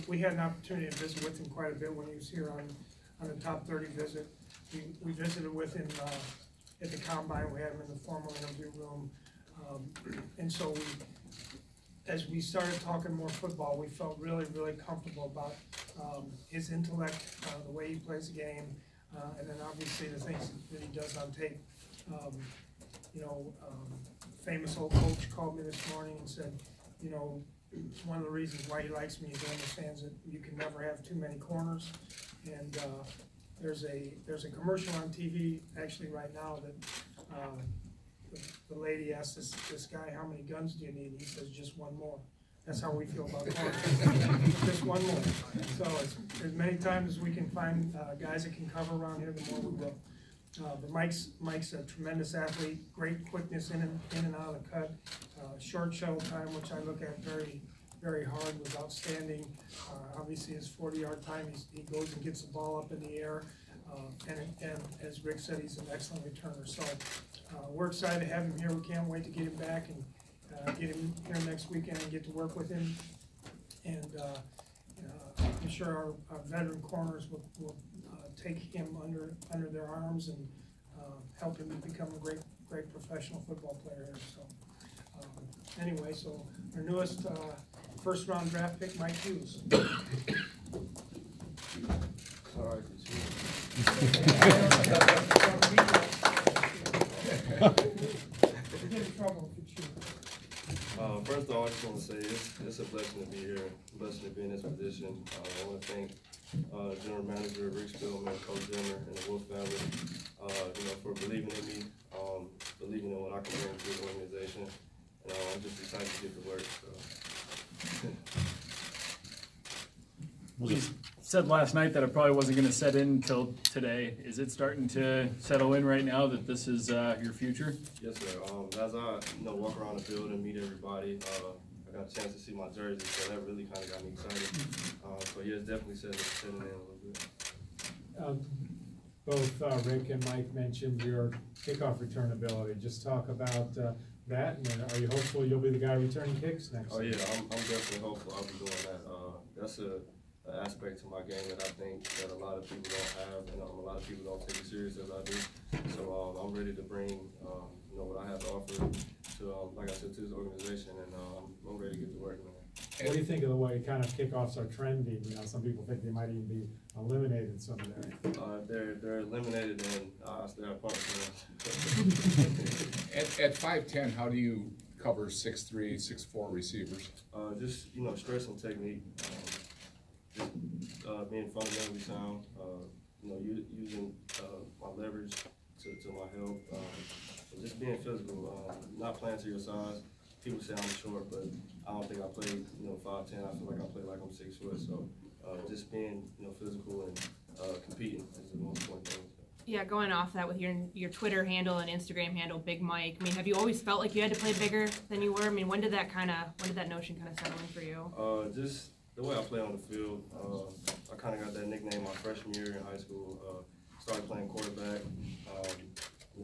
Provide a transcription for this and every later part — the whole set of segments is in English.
we had an opportunity to visit with him quite a bit when he was here on the top 30 visit. We visited with him at the combine. We had him in the formal interview room, and so as we started talking more football, we felt really comfortable about his intellect, the way he plays the game, and then obviously the things that he does on tape. Famous old coach called me this morning and said, one of the reasons why he likes me is he understands that you can never have too many corners. And there's a commercial on TV actually right now that the lady asked this guy, how many guns do you need? And he says, just one more. That's how we feel about corners. Just one more. So as many times as we can find guys that can cover around here, the more we will. But Mike's a tremendous athlete, great quickness in and out of the cut, short shuttle time, which I look at very hard, was outstanding. Obviously his 40-yard time, he goes and gets the ball up in the air, and as Rick said, he's an excellent returner. So we're excited to have him here. We can't wait to get him back and get him here next weekend and get to work with him. And I'm sure our veteran corners will take him under their arms and help him to become a great professional football player. So anyway, so our newest first-round draft pick, Mike Hughes. Sorry. First of all, I just want to say it's a blessing to be here, a blessing to be in this position. I want to thank General Manager Rick Spillman, Coach Zimmer, and the Wolf family, for believing in me, believing in what I can bring to the organization, and I'm just excited to get to work. So. You said last night that it probably wasn't going to set in until today. Is it starting to settle in right now that this is your future? Yes, sir. As I walk around the field and meet everybody, I got a chance to see my jersey, so that really kind of got me excited. So yeah, it's definitely setting in a little bit. Both Rick and Mike mentioned your kickoff return ability. Just talk about that, and are you hopeful you'll be the guy returning kicks next Oh season? yeah, I'm definitely hopeful I'll be doing that. That's an aspect to my game that I think that a lot of people don't have, and a lot of people don't take it serious as I do. So I'm ready to bring what I have to offer to, like I said, to this organization, and I'm ready to get to work, man. What do you think of the way kind of kickoffs are trending? Some people think they might even be eliminated someday. They're eliminated, and I still have punt. At 5'10", how do you cover 6'3", 6'4" receivers? Just stress and technique. Just being fundamentally sound. Using my leverage to my help. Just being physical. Not playing to your size. People say I'm short, but I don't think I play 5'10". I feel like I play like I'm 6 foot. So just being physical and competing is the most important thing. Yeah, going off that with your Twitter handle and Instagram handle, Big Mike. I mean, have you always felt like you had to play bigger than you were? I mean, when did that notion kind of settle in for you? Just the way I play on the field. I kind of got that nickname my freshman year in high school. Started playing quarterback.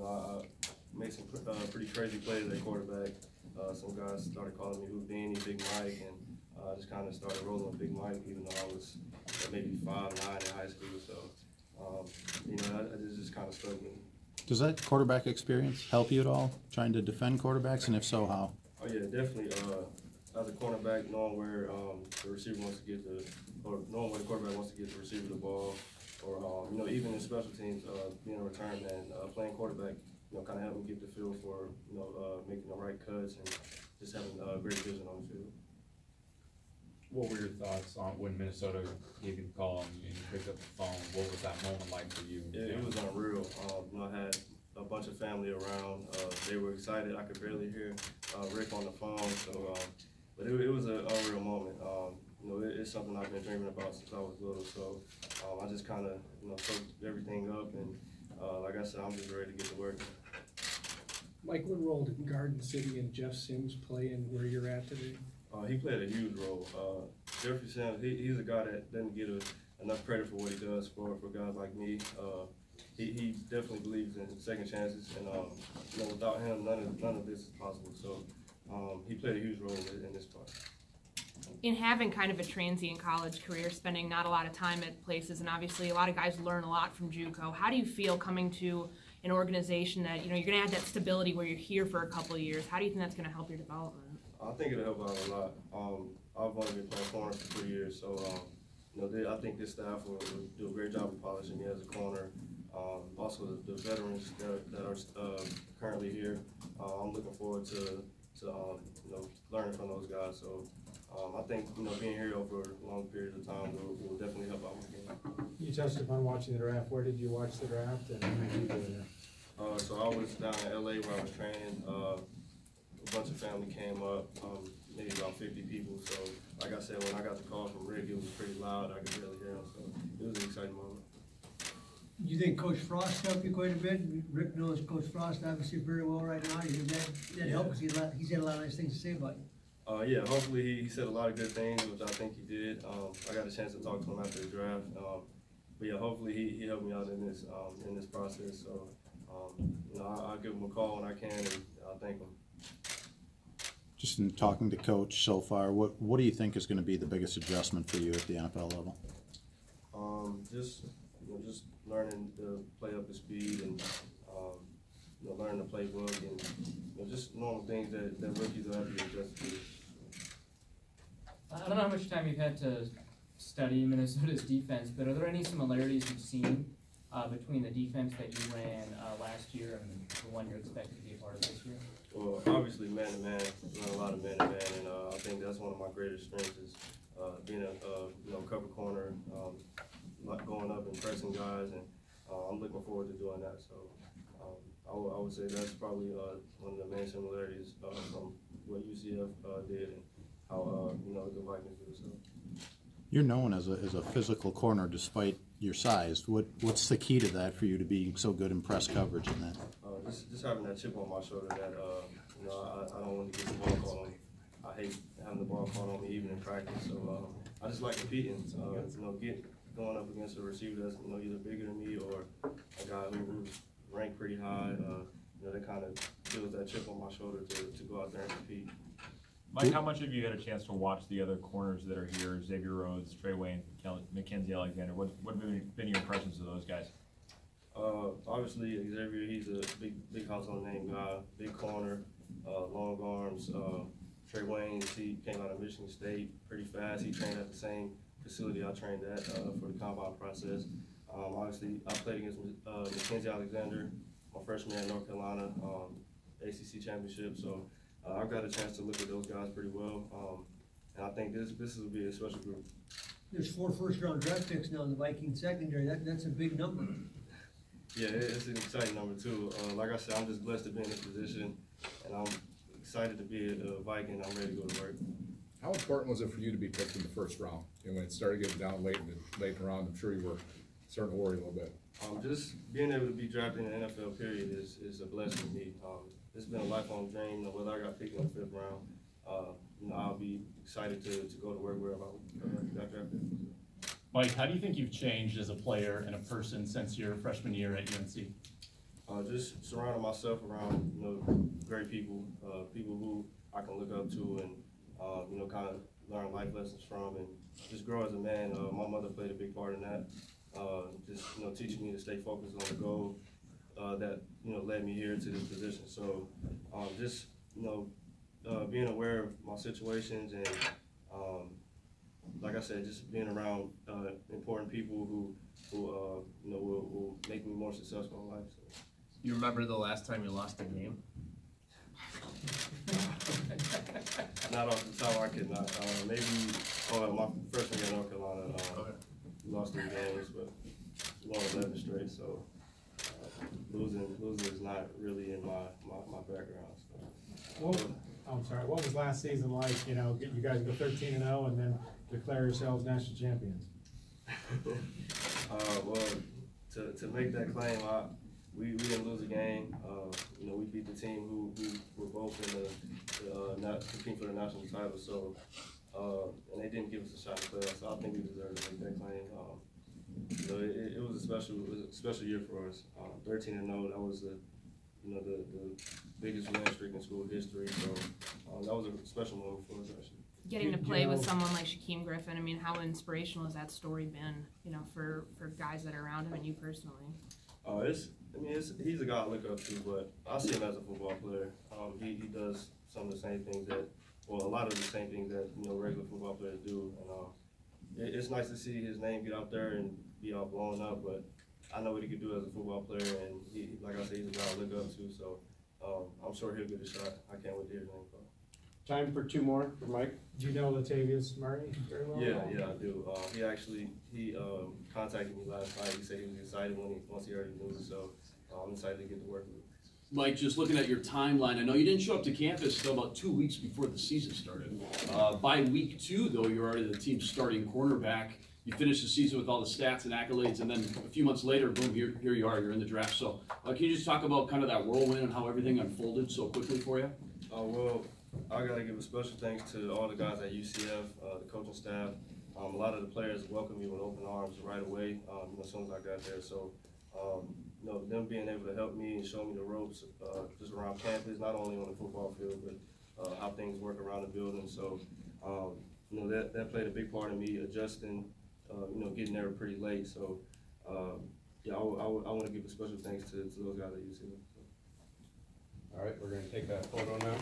I made some pretty crazy plays at quarterback. Some guys started calling me Houdini, Big Mike, and I just kind of started rolling with Big Mike, even though I was maybe 5'9" in high school. So, I just kind of stuck with me. Does that quarterback experience help you at all, trying to defend quarterbacks, and if so, how? Oh yeah, definitely. As a cornerback, knowing where the receiver wants to get or knowing where the quarterback wants to get the receiver the ball, or even in special teams, being a return man, playing quarterback, kind of helped me get the feel for making the right cuts and just having great vision on the field. What were your thoughts on when Minnesota gave you the call and you picked up the phone? What was that moment like for you? Yeah, it was unreal. I had a bunch of family around. They were excited. I could barely hear Rick on the phone. So, but it was an unreal moment. It's something I've been dreaming about since I was little. So I just kind of soaked everything up, and like I said, I'm just ready to get to work. Mike, what role did Garden City and Jeff Sims play in where you're at today? He played a huge role. Jeffrey Sims, he's a guy that doesn't get enough credit for what he does for guys like me. He definitely believes in second chances, and without him, none of this is possible. So he played a huge role in this part. in having kind of a transient college career, spending not a lot of time at places, and obviously a lot of guys learn a lot from JUCO, how do you feel coming to an organization that, you're going to have that stability where you're here for a couple of years? How do you think that's going to help your development? I think it'll help out a lot. I've only been playing corner for 3 years, so I think this staff will do a great job of polishing me as a corner. Also, the veterans that are currently here, I'm looking forward to learning from those guys. So I think being here over a long period of time will definitely help out my game. You touched upon watching the draft. Where did you watch the draft, and how many people were there? So I was down in LA where I was training. A bunch of family came up, maybe about 50 people. So like I said, when I got the call from Rick, it was pretty loud. I could barely hear him. So it was an exciting moment. You think Coach Frost helped you quite a bit? Rick knows Coach Frost obviously very well right now. You think that helped because he's had a lot of nice things to say about you. Yeah, hopefully he said a lot of good things, which I think he did. I got a chance to talk to him after the draft. But yeah, hopefully he helped me out in this process. So I'll give him a call when I can, and I'll thank him. Just in talking to Coach so far, what do you think is going to be the biggest adjustment for you at the NFL level? Just learning to play up to speed and learning the playbook and just normal things that rookies will have to adjust to. I don't know how much time you've had to study Minnesota's defense, but are there any similarities you've seen between the defense that you ran last year and the one you're expected to be a part of this year? Well, obviously man-to-man, run a lot of man-to-man, and I think that's one of my greatest strengths is being a cover corner, going up and pressing guys, and I'm looking forward to doing that. So I would say that's probably one of the main similarities from what UCF did and how the Vikings do. So You're known as a physical corner despite your size. What's the key to that for you to be so good in press coverage in that? Just having that chip on my shoulder that I don't want to get the ball caught on me. I hate having the ball caught on me even in practice. So I just like competing. Going up against a receiver that's either bigger than me or a guy who's ranked pretty high. That kind of feels that chip on my shoulder to go out there and compete. Mike, how much have you had a chance to watch the other corners that are here? Xavier Rhodes, Trey Wayne, Mackenzie Alexander. What have been your impressions of those guys? Obviously, Xavier, he's a big household name guy, big corner, long arms. Trey Wayne, he came out of Michigan State pretty fast. He trained at the same facility I trained at for the combine process. Obviously, I played against Mackenzie Alexander my freshman year at North Carolina, ACC championship. So I've got a chance to look at those guys pretty well, and I think this will be a special group. There's 4 first-round draft picks now in the Viking secondary. That's a big number. Yeah, it's an exciting number too. Like I said, I'm just blessed to be in this position, and I'm excited to be a Viking. I'm ready to go to work. How important was it for you to be picked in the first round? And when it started getting down late in the round, I'm sure you were starting to worry a little bit. Just being able to be drafted in the NFL period is a blessing to me. It's been a lifelong dream. Whether I got picked in the 5th round, I'll be excited to go to work wherever I got drafted. Mike, how do you think you've changed as a player and a person since your freshman year at UNC? Just surrounding myself around great people, people who I can look up to and kind of learn life lessons from and just grow as a man. My mother played a big part in that. Just teaching me to stay focused on the goal that led me here to this position. So just being aware of my situations and like I said, just being around important people who will make me more successful in life. So. You remember the last time you lost a game? Not off the top, I could not. Maybe my freshman year in North Carolina, we lost 3 games, but we won 11 straight. So losing is not really in my background. So. I'm sorry. What was last season like? You guys go 13-0 and then declare yourselves national champions. Well, to make that claim, we didn't lose a game. We beat the team who were both in the competing for the national title. So, and they didn't give us a shot to play. So I think we deserve to make that claim. It was a special year for us. 13-0. That was the biggest win streak in school history. So that was a special moment for us actually. Getting to You play with know- someone like Shaquem Griffin, I mean, how inspirational has that story been, you know, for guys that are around him and you personally? He's a guy I look up to, but I see him as a football player. He does some of the same things a lot of the same things that, you know, regular football players do. And it's nice to see his name get out there and be all blown up, but I know what he could do as a football player, and like I said, he's a guy I look up to, so I'm sure he'll get a shot. I can't wait to hear his name called. Time for two more for Mike. Do you know Latavius Murray very well? Yeah, I do. He contacted me last night. He said he was excited once he heard the news, so I'm excited to get to work with him. Mike, just looking at your timeline, I know you didn't show up to campus until about 2 weeks before the season started. By week 2, though, you're already the team's starting cornerback. You finished the season with all the stats and accolades, and then a few months later, boom, here you are, you're in the draft. So can you just talk about kind of that whirlwind and how everything unfolded so quickly for you? I got to give a special thanks to all the guys at UCF, the coaching staff. A lot of the players welcomed me with open arms right away as soon as I got there. So, them being able to help me and show me the ropes just around campus, not only on the football field, but how things work around the building. So, that played a big part in me adjusting, getting there pretty late. So, I want to give a special thanks to those guys at UCF. All right, we're going to take that photo now.